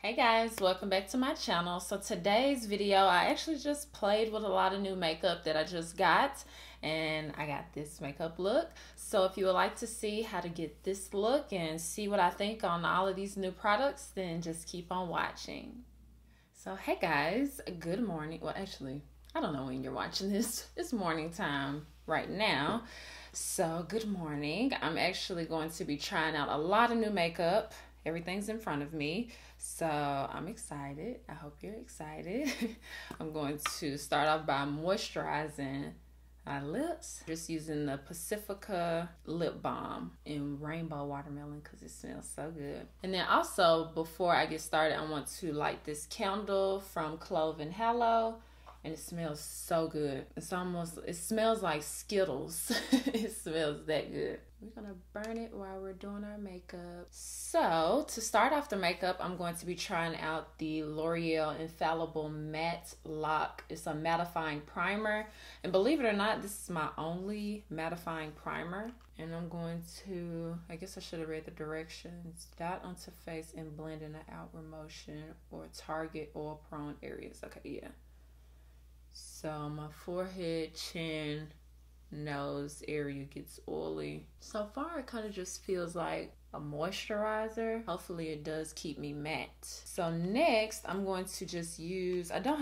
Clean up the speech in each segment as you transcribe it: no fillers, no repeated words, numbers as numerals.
Hey guys, welcome back to my channel. So today's video, I actually just played with a lot of new makeup that I just got, and I got this makeup look. So if you would like to see how to get this look and see what I think on all of these new products, then just keep on watching. So hey guys, good morning. Well, actually, I don't know when you're watching this. It's morning time right now. So good morning. I'm actually going to be trying out a lot of new makeup. Everything's in front of me, so I'm excited. I hope you're excited. I'm going to start off by moisturizing my lips. Just using the Pacifica lip balm in rainbow watermelon because it smells so good. And then also, before I get started, I want to light this candle from Clove Hallow. And it smells so good. It smells like Skittles. It smells that good. We're gonna burn it while we're doing our makeup. So to start off the makeup, I'm going to be trying out the L'Oreal Infallible Matte Lock. It's a mattifying primer. And believe it or not, this is my only mattifying primer. And I'm going to, I guess I should have read the directions. Dot onto face and blend in an outward motion or target oil prone areas. Okay, yeah. So my forehead, chin, nose area gets oily. So far it kind of just feels like a moisturizer. Hopefully it does keep me matte. So next I'm going to just use, I do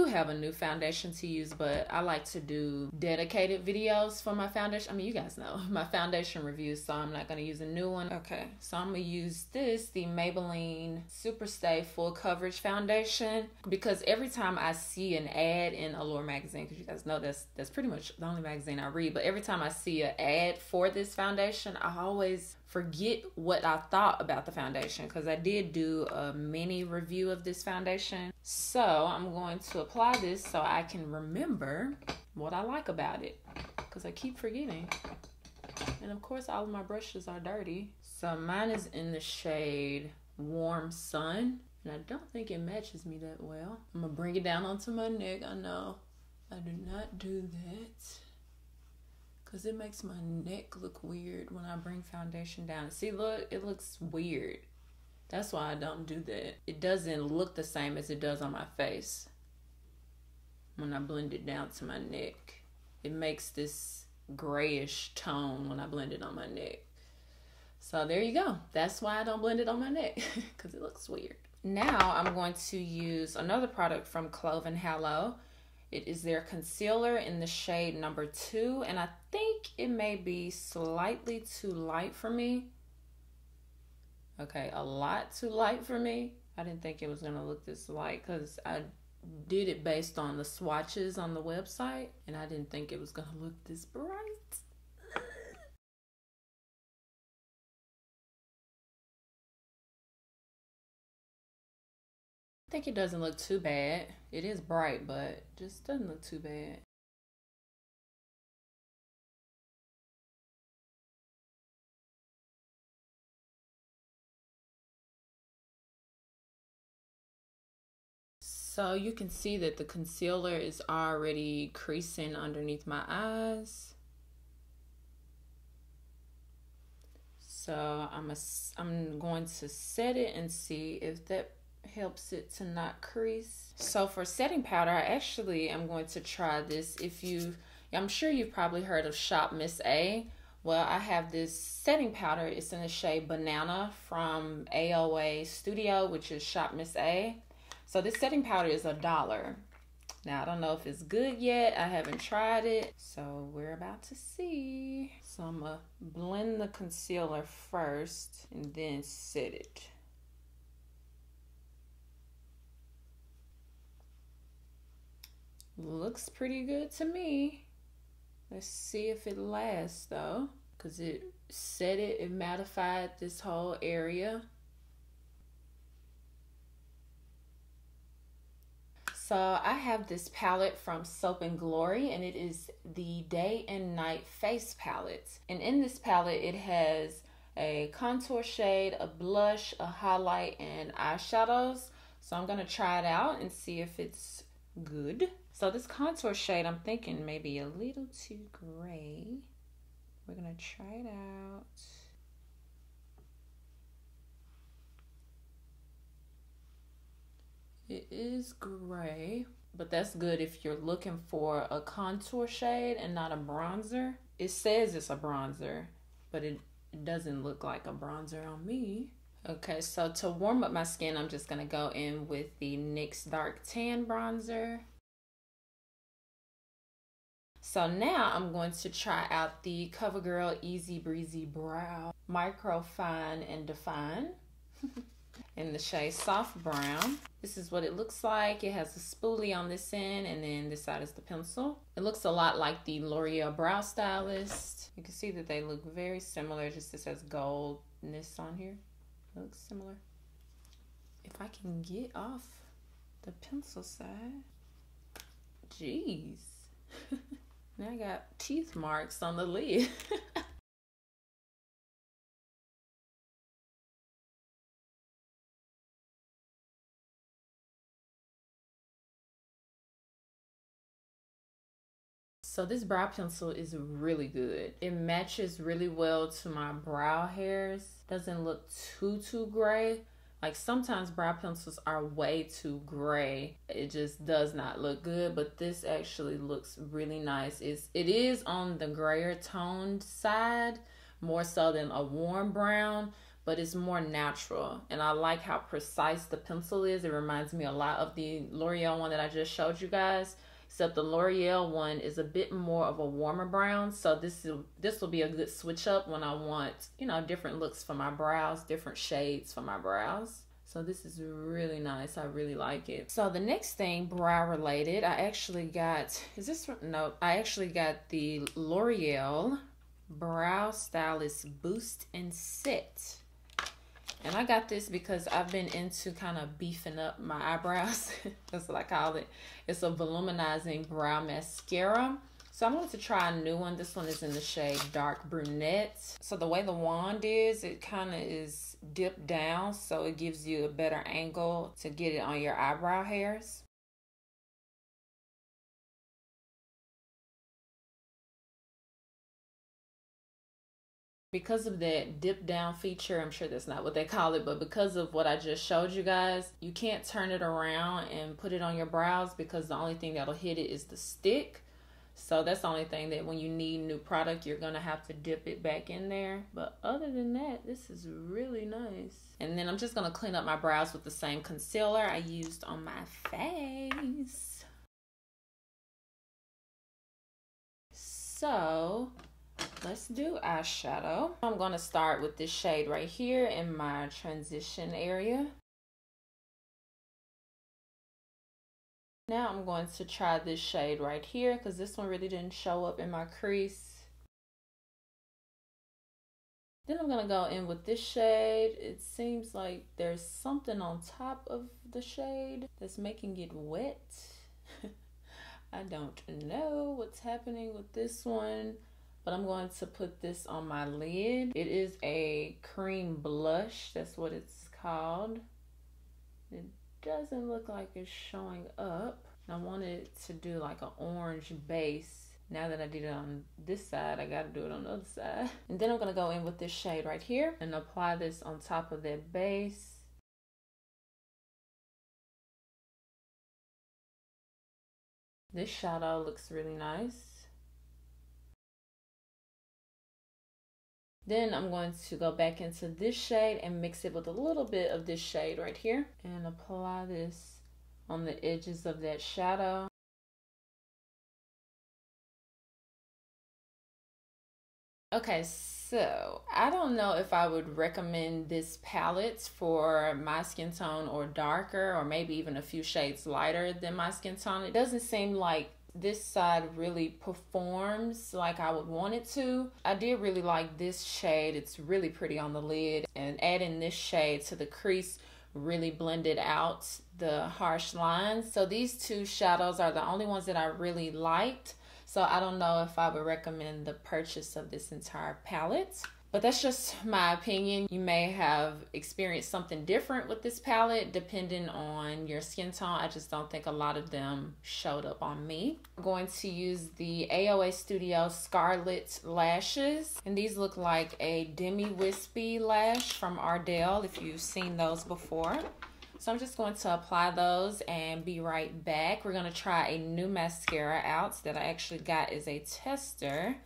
have a new foundation to use, but I like to do dedicated videos for my foundation. I mean, you guys know my foundation reviews, so I'm not going to use a new one. Okay, so I'm going to use the Maybelline SuperStay Full Coverage Foundation, because every time I see an ad in Allure magazine, because you guys know that's pretty much the only magazine I read, but every time I see an ad for this foundation, I always forget what I thought about the foundation, because I did do a mini review of this foundation. So I'm going to apply this so I can remember what I like about it, because I keep forgetting. And of course all of my brushes are dirty. So mine is in the shade Warm Sun, and I don't think it matches me that well. I'm gonna bring it down onto my neck. I know I do not do that, because it makes my neck look weird when I bring foundation down. See, look, it looks weird. That's why I don't do that. It doesn't look the same as it does on my face when I blend it down to my neck. It makes this grayish tone when I blend it on my neck. So there you go. That's why I don't blend it on my neck, because it looks weird. Now I'm going to use another product from Clove Hallow. It is their concealer in the shade number 2, and I think it may be slightly too light for me. Okay, a lot too light for me. I didn't think it was gonna look this light, because I did it based on the swatches on the website, and I didn't think it was gonna look this bright. I think it doesn't look too bad. It is bright, but just doesn't look too bad. So you can see that the concealer is already creasing underneath my eyes. So I'm going to set it and see if that helps it to not crease. So for setting powder, I actually am going to try this. I'm sure you've probably heard of ShopmissA. Well, I have this setting powder. It's in the shade Banana from AOA Studio, which is ShopmissA. So this setting powder is $1. Now, I don't know if it's good yet. I haven't tried it, so we're about to see. So I'm gonna blend the concealer first and then set it. Looks pretty good to me. Let's see if it lasts though, because it mattified this whole area. So I have this palette from Soap & Glory, and it is the Day and Night Face Palette. And in this palette, it has a contour shade, a blush, a highlight, and eyeshadows. So I'm gonna try it out and see if it's good. So this contour shade, I'm thinking maybe a little too gray. We're gonna try it out. is gray, but that's good if you're looking for a contour shade and not a bronzer. It says it's a bronzer, but it doesn't look like a bronzer on me. Okay, so to warm up my skin, I'm just gonna go in with the NYX Dark Tan bronzer. So now I'm going to try out the CoverGirl Easy Breezy Brow Micro-fine and Define in the shade Soft Brown. This is what it looks like. It has a spoolie on this end, and then this side is the pencil. It looks a lot like the L'Oreal Brow Stylist. You can see that they look very similar, just this has goldness on here. It looks similar. If I can get off the pencil side. Jeez. Now I got teeth marks on the lid. So this brow pencil is really good. It matches really well to my brow hairs. Doesn't look too gray. Like sometimes brow pencils are way too gray. It just does not look good, but this actually looks really nice. It is on the grayer toned side, more so than a warm brown, but it's more natural. And I like how precise the pencil is. It reminds me a lot of the L'Oreal one that I just showed you guys, except the L'Oreal one is a bit more of a warmer brown. So this will be a good switch up when I want, you know, different looks for my brows, different shades for my brows. So this is really nice. I really like it. So the next thing, brow related, I actually got, I actually got the L'Oreal Brow Stylist Boost and Set. And I got this because I've been into kind of beefing up my eyebrows. That's what I call it. It's a voluminizing brow mascara. So I'm going to try a new one. This one is in the shade Dark Brunette. So the way the wand is, it kind of is dipped down, so it gives you a better angle to get it on your eyebrow hairs. Because of that dip down feature, I'm sure that's not what they call it, but because of what I just showed you guys, you can't turn it around and put it on your brows because the only thing that'll hit it is the stick. So that's the only thing that when you need new product, you're gonna have to dip it back in there. But other than that, this is really nice. And then I'm just gonna clean up my brows with the same concealer I used on my face. So let's do eyeshadow. I'm gonna start with this shade right here in my transition area. Now I'm going to try this shade right here because this one really didn't show up in my crease. Then I'm gonna go in with this shade. It seems like there's something on top of the shade that's making it wet. I don't know what's happening with this one, but I'm going to put this on my lid. It is a cream blush, that's what it's called. It doesn't look like it's showing up. I wanted to do like an orange base. Now that I did it on this side, I gotta do it on the other side. And then I'm gonna go in with this shade right here and apply this on top of that base. This shadow looks really nice. Then I'm going to go back into this shade and mix it with a little bit of this shade right here and apply this on the edges of that shadow. Okay, so I don't know if I would recommend this palette for my skin tone or darker, or maybe even a few shades lighter than my skin tone. It doesn't seem like this side really performs like I would want it to. I did really like this shade. It's really pretty on the lid, and adding this shade to the crease really blended out the harsh lines. So these two shadows are the only ones that I really liked. So I don't know if I would recommend the purchase of this entire palette. But that's just my opinion. You may have experienced something different with this palette depending on your skin tone. I just don't think a lot of them showed up on me. I'm going to use the AOA Studio Scarlette lashes. And these look like a demi-wispy lash from Ardell, if you've seen those before. So I'm just going to apply those and be right back. We're going to try a new mascara out that I actually got as a tester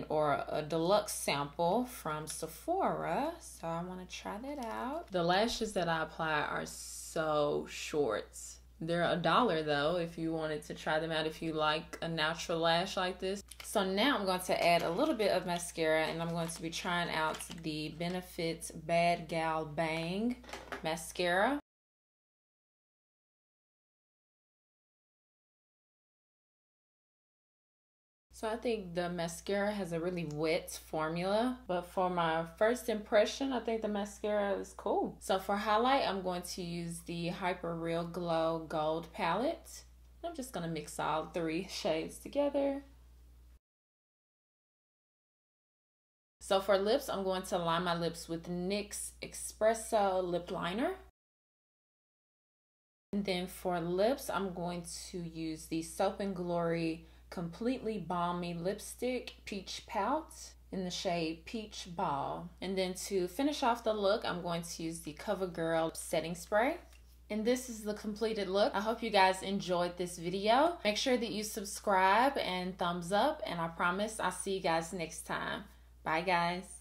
or a deluxe sample from Sephora. So I want to try that out. The lashes that I apply are so short. They're $1 though if you wanted to try them out, if you like a natural lash like this. So now I'm going to add a little bit of mascara, and I'm going to be trying out the Benefit Bad Gal Bang mascara. So I think the mascara has a really wet formula, but for my first impression, I think the mascara is cool. So for highlight, I'm going to use the Hyper Real Glow Gold palette. I'm just gonna mix all 3 shades together. So for lips, I'm going to line my lips with NYX Espresso Lip Liner. And then for lips, I'm going to use the Soap & Glory Completely Balmy Lipstick Peach Pout in the shade Peach Ball. And then to finish off the look, I'm going to use the CoverGirl setting spray. And this is the completed look. I hope you guys enjoyed this video. Make sure that you subscribe and thumbs up, and I promise I'll see you guys next time. Bye guys.